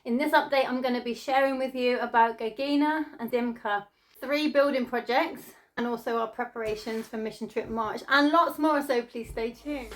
In this update, I'm going to be sharing with you about Gagina and Dimka, 3 building projects, and also our preparations for Mission Trip March, and lots more, so please stay tuned.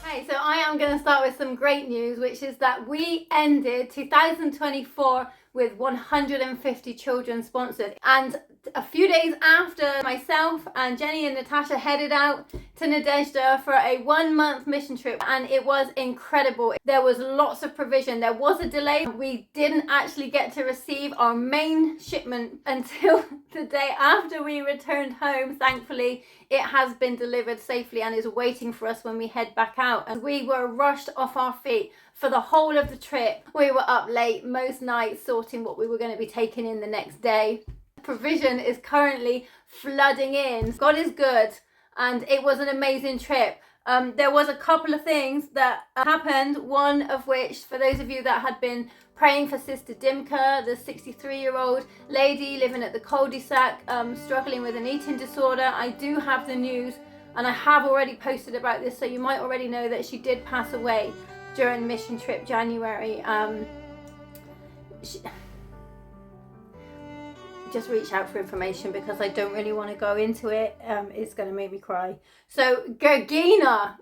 Okay, so I am going to start with some great news, which is that we ended 2024 with 150 children sponsored, and a few days after myself and Jenny and Natasha headed out to Nadezhda for a 1-month mission trip, and it was incredible. There was lots of provision. There was a delay. We didn't actually get to receive our main shipment until the day after we returned home. Thankfully, it has been delivered safely and is waiting for us when we head back out. And we were rushed off our feet for the whole of the trip. We were up late most nights sorting what we were going to be taking in the next day. Provision is currently flooding in. God is good, and it was an amazing trip. There was a couple of things that happened, one of which, for those of you that had been praying for Sister Dimka, the 63-year-old lady living at the cul-de-sac, struggling with an eating disorder, I do have the news, and I have already posted about this, so you might already know that she did pass away during Mission Trip January. Just reach out for information because I don't really want to go into it. It's going to make me cry. So Gagina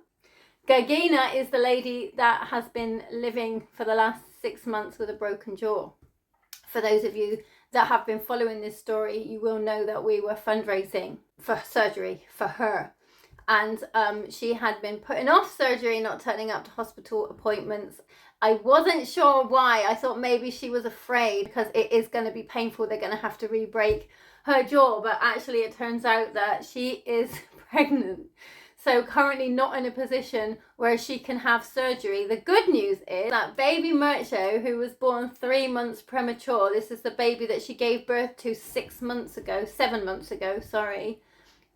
is the lady that has been living for the last 6 months with a broken jaw. For those of you that have been following this story, you will know that we were fundraising for surgery for her. And she had been putting off surgery, not turning up to hospital appointments. I wasn't sure why. I thought maybe she was afraid because it is going to be painful. They're going to have to re-break her jaw. But actually it turns out that she is pregnant. So currently not in a position where she can have surgery. The good news is that baby Mircho, who was born 3 months premature, this is the baby that she gave birth to 7 months ago,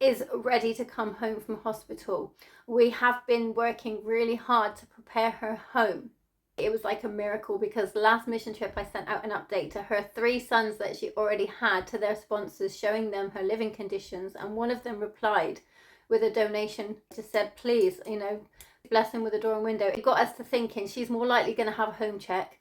is ready to come home from hospital. We have been working really hard to prepare her home. It was like a miracle because last mission trip I sent out an update to her 3 sons that she already had, to their sponsors, showing them her living conditions, and one of them replied with a donation. Just said, please, bless him with a door and window. It got us to thinking she's more likely going to have a home check.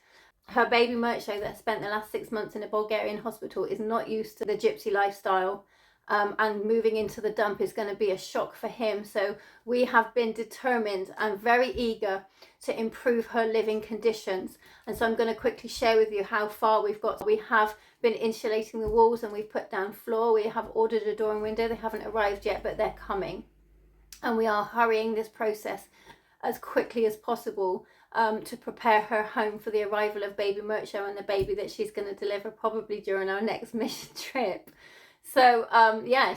Her baby Mircho that spent the last 6 months in a Bulgarian hospital is not used to the gypsy lifestyle. And moving into the dump is going to be a shock for him. So we have been determined and very eager to improve her living conditions. And so I'm going to quickly share with you how far we've got. We have been insulating the walls and we've put down floor. We have ordered a door and window. They haven't arrived yet, but they're coming. And we are hurrying this process as quickly as possible to prepare her home for the arrival of baby Mircho and the baby that she's going to deliver probably during our next mission trip. So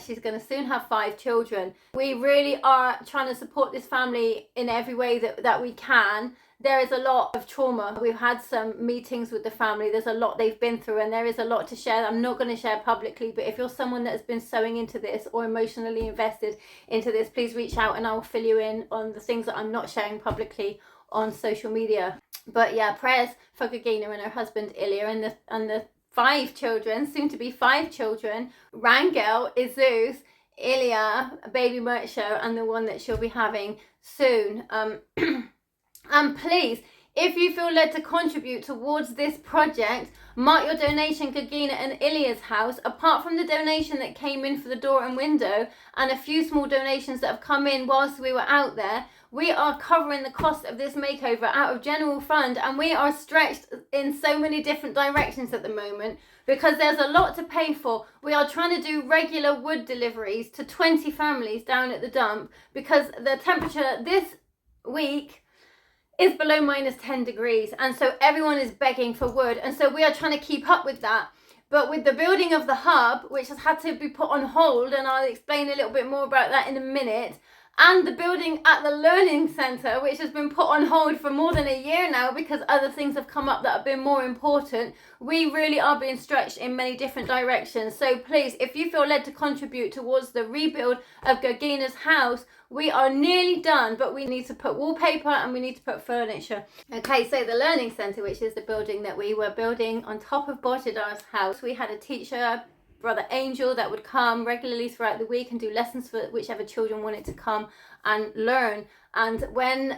she's going to soon have 5 children. We really are trying to support this family in every way that we can. There is a lot of trauma. We've had some meetings with the family. There's a lot they've been through, and there is a lot to share. I'm not going to share publicly, but if you're someone that has been sewing into this or emotionally invested into this, please reach out and I'll fill you in on the things that I'm not sharing publicly on social media. But yeah, prayers for Gagina and her husband Ilya and the 5 children, soon to be 5 children, Rangel, Izus, Ilya, baby Mircho, and the one that she'll be having soon. And please, if you feel led to contribute towards this project, mark your donation Gagina and Ilya's house. Apart from the donation that came in for the door and window and a few small donations that have come in whilst we were out there, we are covering the cost of this makeover out of general fund, and we are stretched in so many different directions at the moment because there's a lot to pay for. We are trying to do regular wood deliveries to 20 families down at the dump because the temperature this week is below -10 degrees, and so everyone is begging for wood, and so we are trying to keep up with that. But with the building of the hub, which has had to be put on hold, and I'll explain a little bit more about that in a minute, and the building at the Learning Centre, which has been put on hold for more than a year now because other things have come up that have been more important, we really are being stretched in many different directions. So please, if you feel led to contribute towards the rebuild of Gagina's house, we are nearly done, but we need to put wallpaper and we need to put furniture. Okay, so the Learning Centre, which is the building that we were building on top of Bojidar's house, we had a teacher Brother Angel that would come regularly throughout the week and do lessons for whichever children wanted to come and learn. And when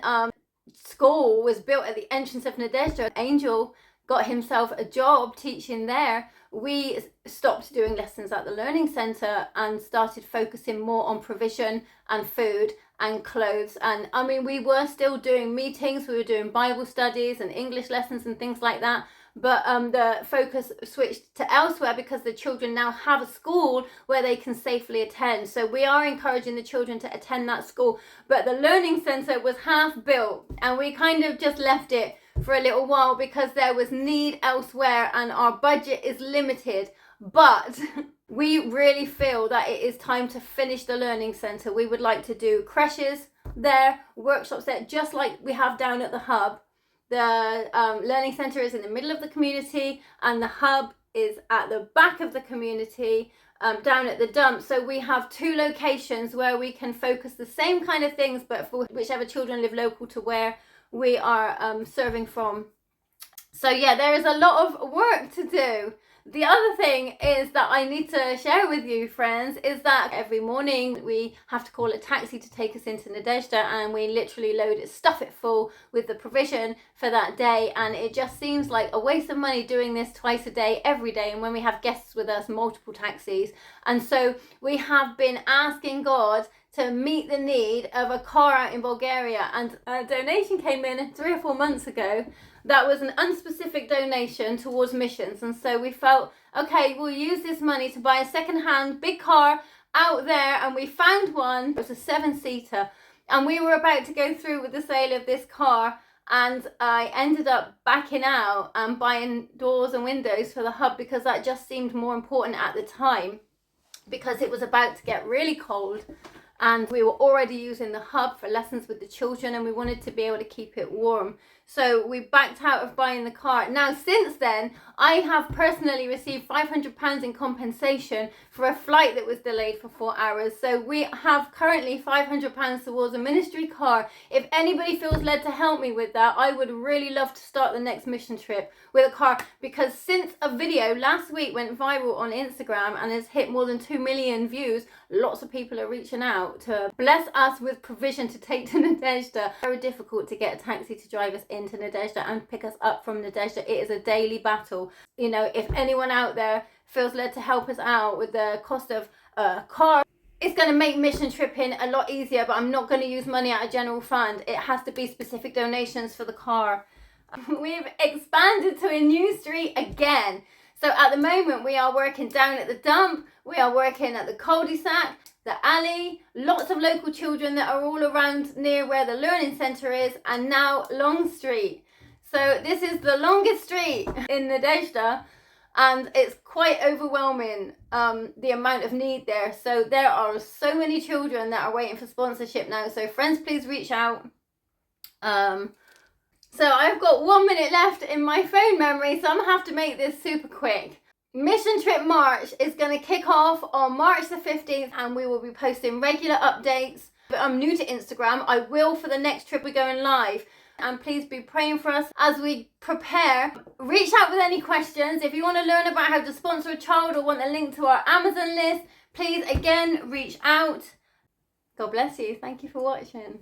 school was built at the entrance of Nadezhda, Angel got himself a job teaching there. We stopped doing lessons at the learning centre and started focusing more on provision and food and clothes. And I mean, we were still doing meetings, we were doing Bible studies and English lessons and things like that, but the focus switched to elsewhere because the children now have a school where they can safely attend. So we are encouraging the children to attend that school, but the learning centre was half built and we kind of just left it for a little while because there was need elsewhere and our budget is limited. But we really feel that it is time to finish the learning centre. We would like to do creches there, workshops there, just like we have down at the hub. The learning centre is in the middle of the community and the hub is at the back of the community, down at the dump. So we have two locations where we can focus the same kind of things, but for whichever children live local to where we are serving from. So yeah, there is a lot of work to do. The other thing is that I need to share with you, friends, is that every morning we have to call a taxi to take us into Nadezhda, and we literally load it, stuff it full with the provision for that day, and it just seems like a waste of money doing this twice a day, every day, and when we have guests with us, multiple taxis. And so we have been asking God to meet the need of a car out in Bulgaria, and a donation came in 3 or 4 months ago that was an unspecific donation towards missions. And so we felt, okay, we'll use this money to buy a second-hand big car out there, and we found one. It was a 7-seater, and we were about to go through with the sale of this car, and I ended up backing out and buying doors and windows for the hub because that just seemed more important at the time, because it was about to get really cold and we were already using the hub for lessons with the children and we wanted to be able to keep it warm. So we backed out of buying the car. Now, since then, I have personally received £500 in compensation for a flight that was delayed for 4 hours. So we have currently £500 towards a ministry car. If anybody feels led to help me with that, I would really love to start the next mission trip with a car, because since a video last week went viral on Instagram and has hit more than 2 million views, lots of people are reaching out to bless us with provision to take to Nadezhda. Very difficult to get a taxi to drive us into Nadezhda and pick us up from Nadezhda. It is a daily battle. You know, if anyone out there feels led to help us out with the cost of a car, it's going to make mission tripping a lot easier, but I'm not going to use money out of general fund. It has to be specific donations for the car. We've expanded to a new street again. So at the moment we are working down at the dump, we are working at the cul-de-sac, the alley, lots of local children that are all around near where the learning centre is, and now Long Street. So this is the longest street in Nadezhda, and it's quite overwhelming, the amount of need there. So there are so many children that are waiting for sponsorship now. So friends, please reach out. So I've got 1 minute left in my phone memory, so I'm going to have to make this super quick. Mission Trip March is going to kick off on March the 15th, and we will be posting regular updates. I'm new to Instagram. I will for the next trip we're going live. And please be praying for us as we prepare. Reach out with any questions. If you want to learn about how to sponsor a child or want a link to our Amazon list, please again reach out. God bless you. Thank you for watching.